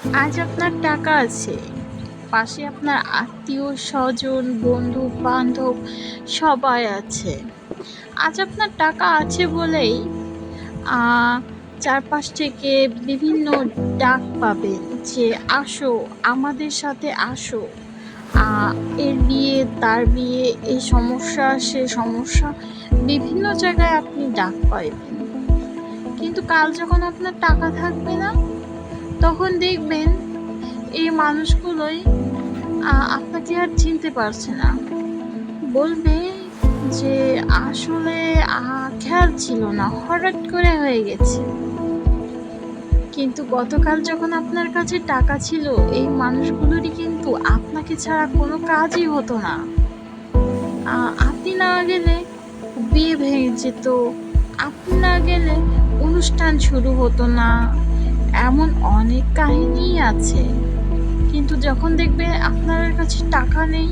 আজ আপনার টাকা আছে, পাশে আপনার আত্মীয় স্বজন বন্ধু বান্ধব সবাই আছে। আজ আপনার টাকা আছে বলেই আহ, চারপাশ থেকে বিভিন্ন ডাক পাবেন যে আসো, আমাদের সাথে আসো। আহ, এর বিয়ে তার বিয়ে, এই সমস্যা সে সমস্যা, বিভিন্ন জায়গায় আপনি ডাক পাইবেন। কিন্তু কাল যখন আপনার টাকা থাকবে না, তখন দেখবেন এই মানুষগুলোই আপনাকে আর চিনতে পারছে না। বলবে যে আসলে খেয়াল ছিল না, হঠাৎ করে হয়ে গেছে। কিন্তু গতকাল যখন আপনার কাছে টাকা ছিল, এই মানুষগুলোরই কিন্তু আপনাকে ছাড়া কোনো কাজই হতো না। আপনি না গেলে বিয়ে ভেঙে যেত, আপনি না গেলে অনুষ্ঠান শুরু হতো না। এমন অনেক কাহিনী আছে। কিন্তু যখন দেখবে আপনার কাছে টাকা নেই,